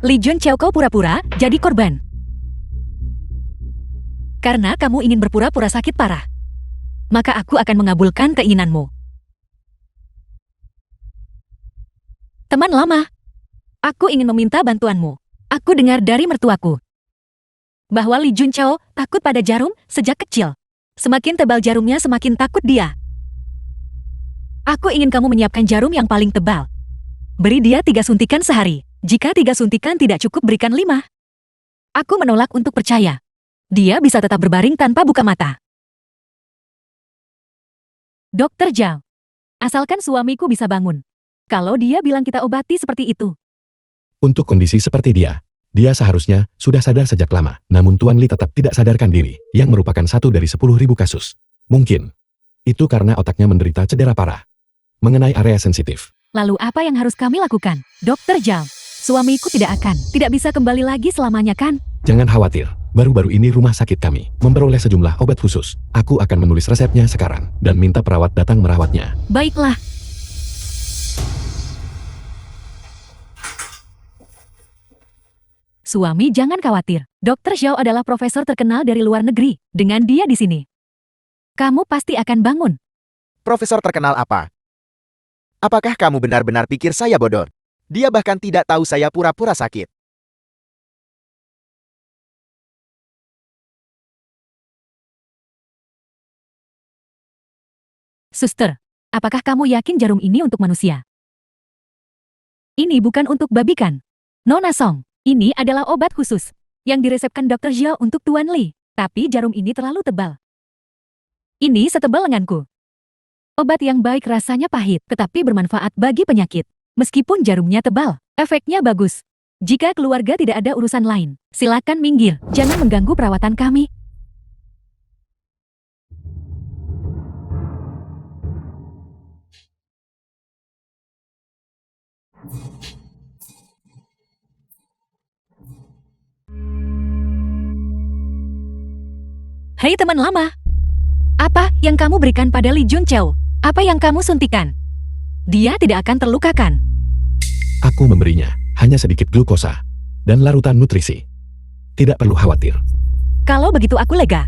Li Junchao, kau pura-pura jadi korban. Karena kamu ingin berpura-pura sakit parah, maka aku akan mengabulkan keinginanmu. Teman lama, aku ingin meminta bantuanmu. Aku dengar dari mertuaku bahwa Li Junchao takut pada jarum sejak kecil. Semakin tebal jarumnya, semakin takut dia. Aku ingin kamu menyiapkan jarum yang paling tebal. Beri dia 3 suntikan sehari. Jika 3 suntikan tidak cukup, berikan 5. Aku menolak untuk percaya. Dia bisa tetap berbaring tanpa buka mata. Dokter Zhao, asalkan suamiku bisa bangun. Kalau dia bilang kita obati seperti itu. Untuk kondisi seperti dia seharusnya sudah sadar sejak lama. Namun Tuan Li tetap tidak sadarkan diri, yang merupakan 1 dari 10.000 kasus. Mungkin itu karena otaknya menderita cedera parah. Mengenai area sensitif. Lalu apa yang harus kami lakukan? Dokter Zhao, suamiku tidak bisa kembali lagi selamanya kan? Jangan khawatir, baru-baru ini rumah sakit kami memperoleh sejumlah obat khusus. Aku akan menulis resepnya sekarang dan minta perawat datang merawatnya. Baiklah. Suami, jangan khawatir. Dokter Zhao adalah profesor terkenal dari luar negeri. Dengan dia di sini, kamu pasti akan bangun. Profesor terkenal apa? Apakah kamu benar-benar pikir saya bodoh? Dia bahkan tidak tahu saya pura-pura sakit. Suster, apakah kamu yakin jarum ini untuk manusia? Ini bukan untuk babi kan? Nona Song, ini adalah obat khusus yang diresepkan Dokter Zhao untuk Tuan Li. Tapi jarum ini terlalu tebal. Ini setebal lenganku. Obat yang baik rasanya pahit, tetapi bermanfaat bagi penyakit. Meskipun jarumnya tebal, efeknya bagus. Jika keluarga tidak ada urusan lain, silakan minggir. Jangan mengganggu perawatan kami. Hei teman lama, apa yang kamu berikan pada Li Junqiu? Apa yang kamu suntikan? Dia tidak akan terlukakan. Aku memberinya hanya sedikit glukosa dan larutan nutrisi. Tidak perlu khawatir. Kalau begitu aku lega.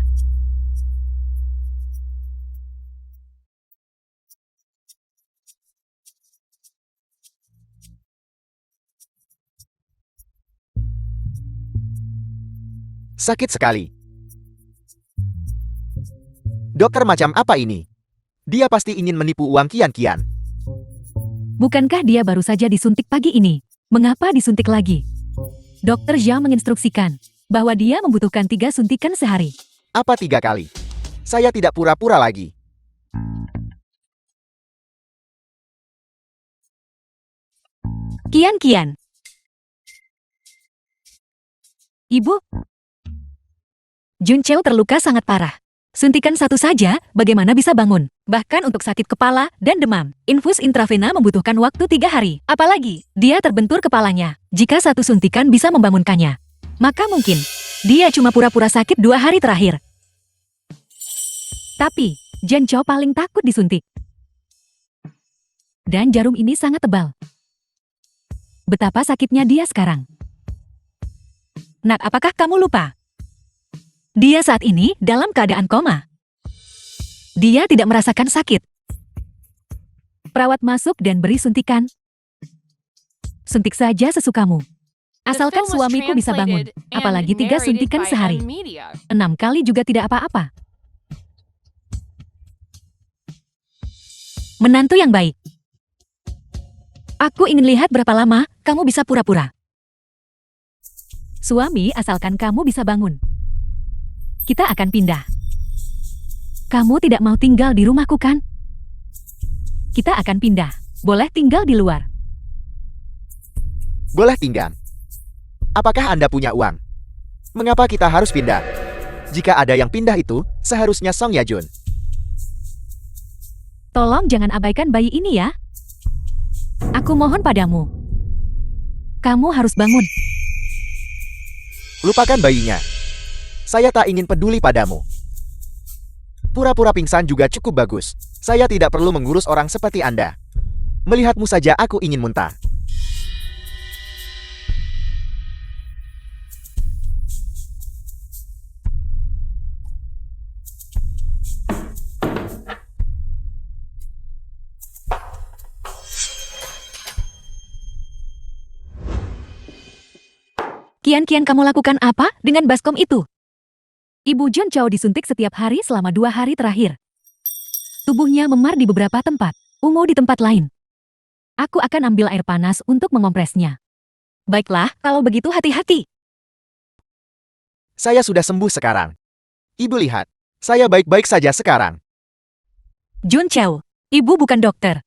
Sakit sekali. Dokter macam apa ini? Dia pasti ingin menipu uang kian-kian. Bukankah dia baru saja disuntik pagi ini? Mengapa disuntik lagi? Dokter Zhao menginstruksikan bahwa dia membutuhkan 3 suntikan sehari. Apa 3 kali? Saya tidak pura-pura lagi. Kian-kian. Ibu, Junqiu terluka sangat parah. Suntikan 1 saja, bagaimana bisa bangun? Bahkan untuk sakit kepala dan demam, infus intravena membutuhkan waktu 3 hari. Apalagi, dia terbentur kepalanya. Jika 1 suntikan bisa membangunkannya, maka mungkin dia cuma pura-pura sakit 2 hari terakhir. Tapi, Junqiu paling takut disuntik. Dan jarum ini sangat tebal. Betapa sakitnya dia sekarang. Nak, apakah kamu lupa? Dia saat ini dalam keadaan koma. Dia tidak merasakan sakit. Perawat masuk dan beri suntikan. Suntik saja sesukamu. Asalkan suamiku bisa bangun. Apalagi 3 suntikan sehari. 6 kali juga tidak apa-apa. Menantu yang baik. Aku ingin lihat berapa lama kamu bisa pura-pura. Suami, asalkan kamu bisa bangun. Kita akan pindah. Kamu tidak mau tinggal di rumahku kan? Kita akan pindah. Boleh tinggal di luar. Boleh tinggal. Apakah Anda punya uang? Mengapa kita harus pindah? Jika ada yang pindah itu, seharusnya Song Yajun. Tolong jangan abaikan bayi ini ya. Aku mohon padamu. Kamu harus bangun. Lupakan bayinya. Saya tak ingin peduli padamu. Pura-pura pingsan juga cukup bagus. Saya tidak perlu mengurus orang seperti Anda. Melihatmu saja aku ingin muntah. Kian-kian kamu lakukan apa dengan baskom itu? Ibu Junqiu disuntik setiap hari selama 2 hari terakhir. Tubuhnya memar di beberapa tempat. ungu di tempat lain. Aku akan ambil air panas untuk mengompresnya. Baiklah, kalau begitu hati-hati. Saya sudah sembuh sekarang. Ibu lihat, saya baik-baik saja sekarang. Jun Chao, ibu bukan dokter.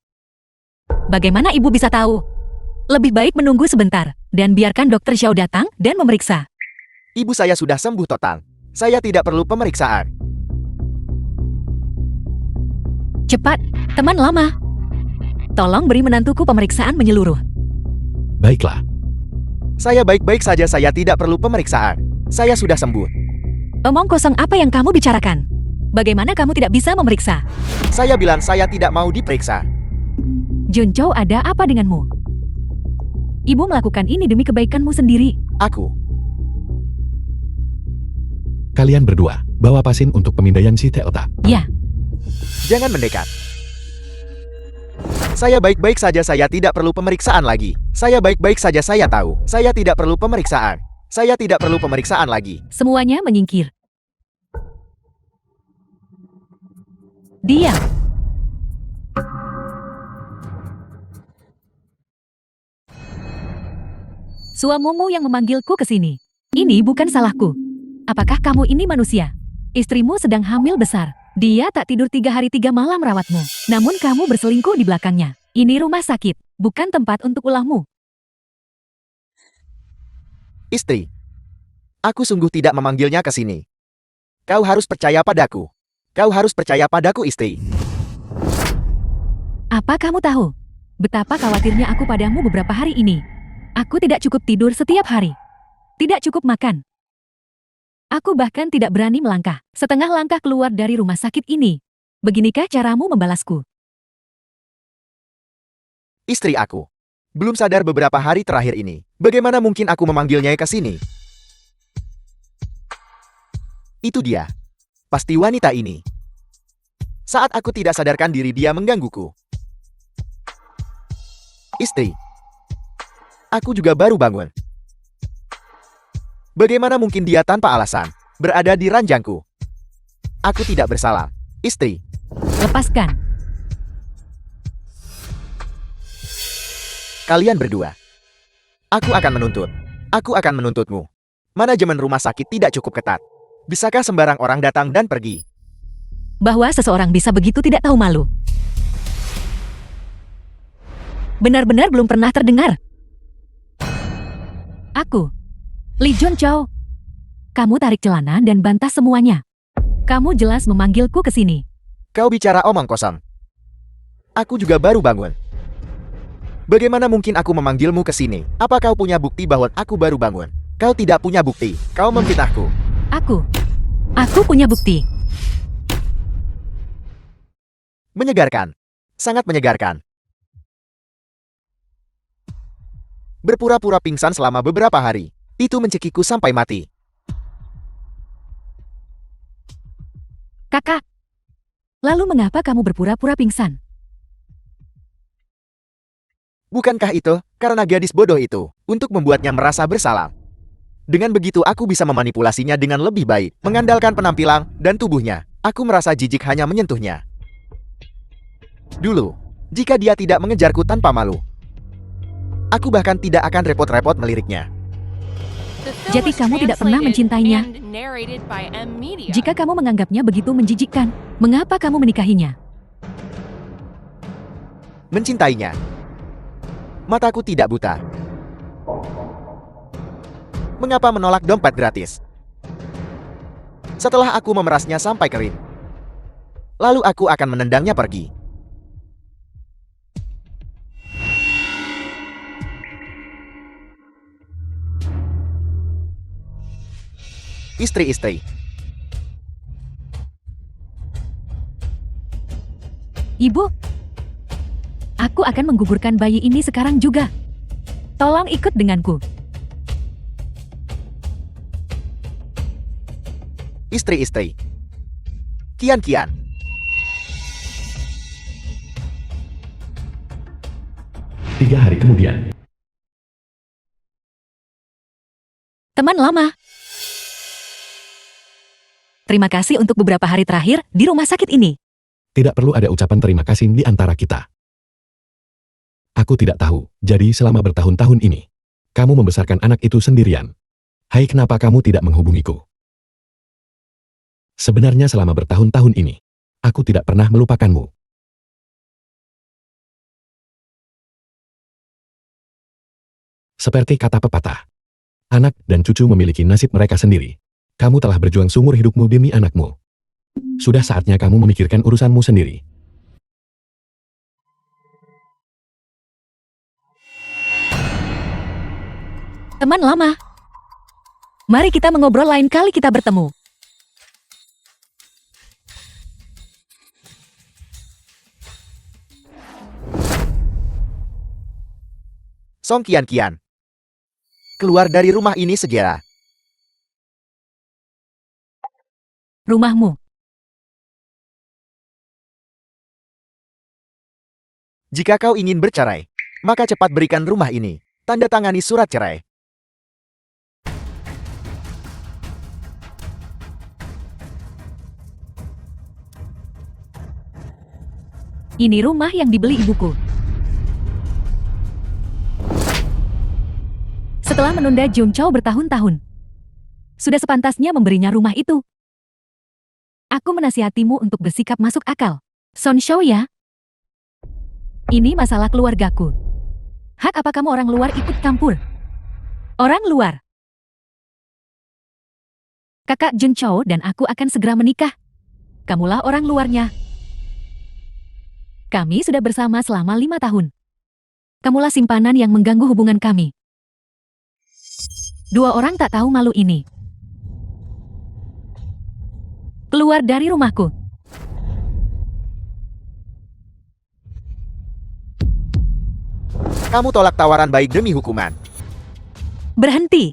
Bagaimana ibu bisa tahu? Lebih baik menunggu sebentar, dan biarkan dokter Xiao datang dan memeriksa. Ibu saya sudah sembuh total. Saya tidak perlu pemeriksaan. Cepat, teman lama. Tolong beri menantuku pemeriksaan menyeluruh. Baiklah, Saya baik-baik saja, saya tidak perlu pemeriksaan. Saya sudah sembuh. Omong kosong apa yang kamu bicarakan? Bagaimana kamu tidak bisa memeriksa? Saya bilang saya tidak mau diperiksa. Jun Chao, ada apa denganmu? Ibu melakukan ini demi kebaikanmu sendiri. Aku. kalian berdua, bawa pasien untuk pemindaian si Teota. Ya, Jangan mendekat. Saya baik-baik saja, saya tidak perlu pemeriksaan lagi. Saya baik-baik saja, saya tahu. Saya tidak perlu pemeriksaan. Saya tidak perlu pemeriksaan lagi. semuanya menyingkir. Diam. Suamimu yang memanggilku ke sini. Ini bukan salahku. Apakah kamu ini manusia? Istrimu sedang hamil besar. Dia tak tidur 3 hari 3 malam merawatmu. Namun kamu berselingkuh di belakangnya. Ini rumah sakit, bukan tempat untuk ulahmu. Istri. Aku sungguh tidak memanggilnya ke sini. Kau harus percaya padaku. Kau harus percaya padaku, istri. Apa kamu tahu? Betapa khawatirnya aku padamu beberapa hari ini. Aku tidak cukup tidur setiap hari. Tidak cukup makan. Aku bahkan tidak berani melangkah setengah langkah keluar dari rumah sakit ini. Beginikah caramu membalasku? Istri aku. Belum sadar beberapa hari terakhir ini. Bagaimana mungkin aku memanggilnya ke sini? Itu dia. Pasti wanita ini. Saat aku tidak sadarkan diri, dia menggangguku. Istri. Aku juga baru bangun. Bagaimana mungkin dia tanpa alasan berada di ranjangku? Aku tidak bersalah. Istri. Lepaskan. Kalian berdua. Aku akan menuntut. Aku akan menuntutmu. Manajemen rumah sakit tidak cukup ketat. Bisakah sembarang orang datang dan pergi? Bahwa seseorang bisa begitu tidak tahu malu. Benar-benar belum pernah terdengar. Aku, Li Jun Chao. Kamu tarik celana dan bantah semuanya. Kamu jelas memanggilku ke sini. Kau bicara omong kosong. Aku juga baru bangun. Bagaimana mungkin aku memanggilmu ke sini? Apa kau punya bukti bahwa aku baru bangun? Kau tidak punya bukti. Kau memfitnahku. Aku punya bukti. Menyegarkan. Sangat menyegarkan. Berpura-pura pingsan selama beberapa hari. Itu mencekiku sampai mati. Kakak. Lalu mengapa kamu berpura-pura pingsan? Bukankah itu karena gadis bodoh itu untuk membuatnya merasa bersalah? Dengan begitu aku bisa memanipulasinya dengan lebih baik, mengandalkan penampilan dan tubuhnya. Aku merasa jijik hanya menyentuhnya. Dulu, jika dia tidak mengejarku tanpa malu, aku bahkan tidak akan repot-repot meliriknya. The film Jadi was kamu tidak pernah translated mencintainya? and narrated by M Media. Jika kamu menganggapnya begitu menjijikkan, mengapa kamu menikahinya? Mencintainya. Mataku tidak buta. Mengapa menolak dompet gratis? Setelah aku memerasnya sampai kering, lalu aku akan menendangnya pergi. Istri-istri. Ibu, aku akan menggugurkan bayi ini sekarang juga. Tolong ikut denganku. Istri-istri. Kian-kian. Tiga hari kemudian, Teman lama. Terima kasih untuk beberapa hari terakhir di rumah sakit ini. tidak perlu ada ucapan terima kasih di antara kita. Aku tidak tahu, jadi selama bertahun-tahun ini, kamu membesarkan anak itu sendirian. Hai, kenapa kamu tidak menghubungiku? Sebenarnya selama bertahun-tahun ini, aku tidak pernah melupakanmu. Seperti kata pepatah, anak dan cucu memiliki nasib mereka sendiri. Kamu telah berjuang seumur hidupmu demi anakmu. Sudah saatnya kamu memikirkan urusanmu sendiri. Teman lama. Mari kita mengobrol lain kali kita bertemu. Song Qian. Keluar dari rumah ini segera. Rumahmu. Jika kau ingin bercerai, maka cepat berikan rumah ini. Tanda tangani surat cerai. Ini rumah yang dibeli ibuku. Setelah menunda Jun Chou bertahun-tahun, sudah sepantasnya memberinya rumah itu. Aku menasihatimu untuk bersikap masuk akal. Son Shou ya. Ini masalah keluargaku. Hak apa kamu orang luar ikut campur? Orang luar. Kakak Jun Chou dan aku akan segera menikah. Kamulah orang luarnya. Kami sudah bersama selama 5 tahun. Kamulah simpanan yang mengganggu hubungan kami. Dua orang tak tahu malu ini. Keluar dari rumahku. Kamu tolak tawaran baik demi hukuman. Berhenti.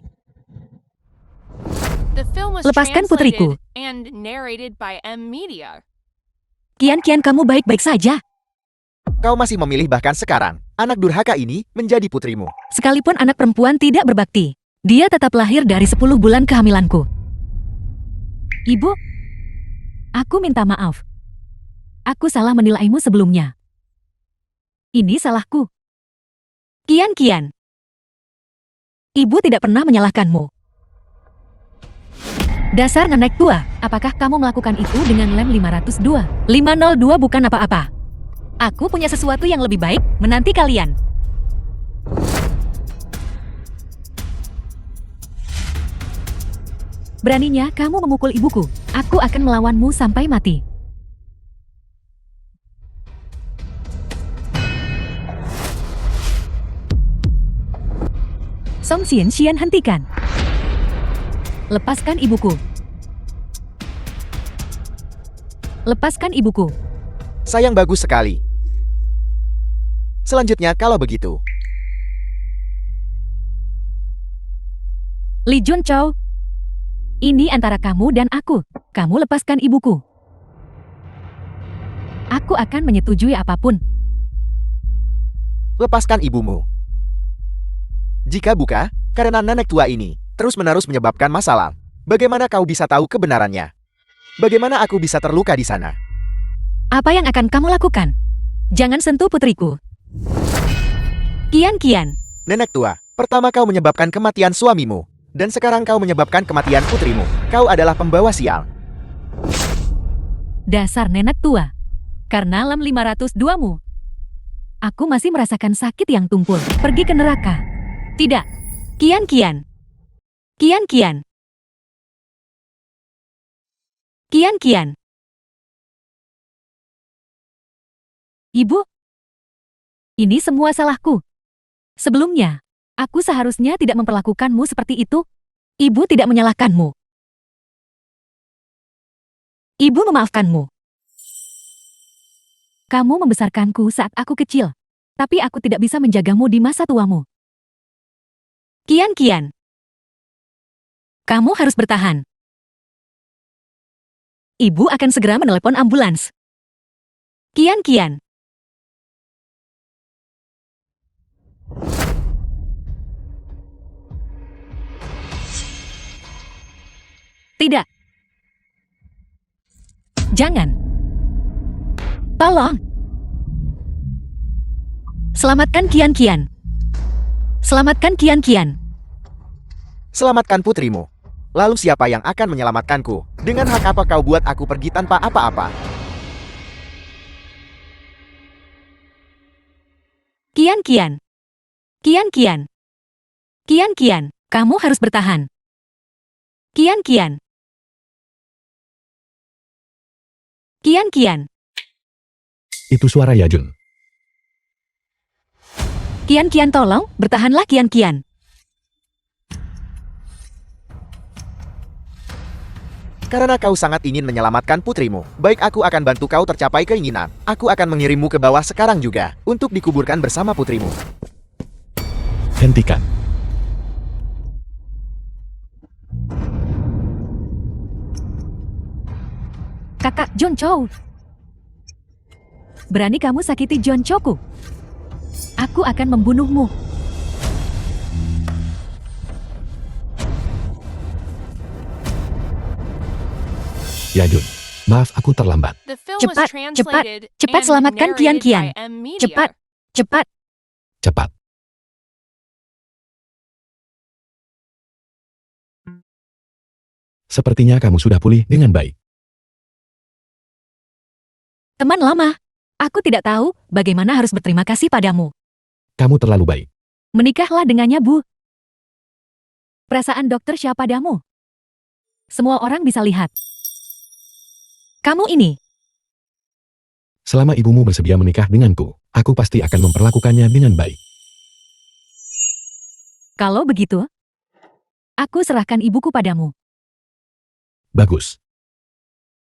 The film was Lepaskan putriku. translated and narrated by M Media. Kian kamu baik-baik saja. Kau masih memilih bahkan sekarang, anak durhaka ini menjadi putrimu. Sekalipun anak perempuan tidak berbakti, dia tetap lahir dari 10 bulan kehamilanku. Ibu, aku minta maaf. Aku salah menilaimu sebelumnya. Ini salahku. Kian. Ibu tidak pernah menyalahkanmu. Dasar nenek tua, apakah kamu melakukan itu dengan lem 502? 502 bukan apa-apa. Aku punya sesuatu yang lebih baik menanti kalian. Beraninya kamu memukul ibuku. Aku akan melawanmu sampai mati. Song Xian, hentikan. Lepaskan ibuku. Lepaskan ibuku. Sayang, bagus sekali. Selanjutnya kalau begitu. Li Jun Chou. Ini antara kamu dan aku. Kamu lepaskan ibuku. Aku akan menyetujui apapun. Lepaskan ibumu. Jika bukan, karena nenek tua ini terus-menerus menyebabkan masalah, bagaimana kau bisa tahu kebenarannya? Bagaimana aku bisa terluka di sana? Apa yang akan kamu lakukan? Jangan sentuh putriku. Kian. Nenek tua, pertama kau menyebabkan kematian suamimu, dan sekarang kau menyebabkan kematian putrimu. Kau adalah pembawa sial. Dasar nenek tua. Karena lem 502-mu. Aku masih merasakan sakit yang tumpul. Pergi ke neraka. Tidak. Kian. Kian. Ibu, ini semua salahku. Sebelumnya, aku seharusnya tidak memperlakukanmu seperti itu. Ibu tidak menyalahkanmu. Ibu memaafkanmu. Kamu membesarkanku saat aku kecil, tapi aku tidak bisa menjagamu di masa tuamu. Kian. Kamu harus bertahan. Ibu akan segera menelepon ambulans. Kian. Tidak. Jangan. Tolong. Selamatkan Kian Kian. Selamatkan Kian Kian. Selamatkan putrimu. Lalu siapa yang akan menyelamatkanku? Dengan hak apa kau buat aku pergi tanpa apa-apa? Kian Kian. Kian Kian. Kian Kian, kamu harus bertahan. Kian Kian. Kian Kian. Itu suara Yajun. Kian Kian tolong, bertahanlah Kian Kian. Karena kau sangat ingin menyelamatkan putrimu, baik aku akan bantu kau tercapai keinginan. Aku akan mengirimmu ke bawah sekarang juga, untuk dikuburkan bersama putrimu. Hentikan. Kakak John Chow. Berani kamu sakiti John Chow-ku? Aku akan membunuhmu. Yajun, maaf aku terlambat. The film Cepat, was translated cepat and selamatkan Kian narrated Kian. by M Media. Cepat, cepat. Cepat. Sepertinya kamu sudah pulih dengan baik. Teman lama. Aku tidak tahu bagaimana harus berterima kasih padamu. Kamu terlalu baik. Menikahlah dengannya, Bu. Perasaan dokter Xia padamu. Semua orang bisa lihat. Kamu ini. Selama ibumu bersedia menikah denganku, aku pasti akan memperlakukannya dengan baik. Kalau begitu, aku serahkan ibuku padamu. Bagus.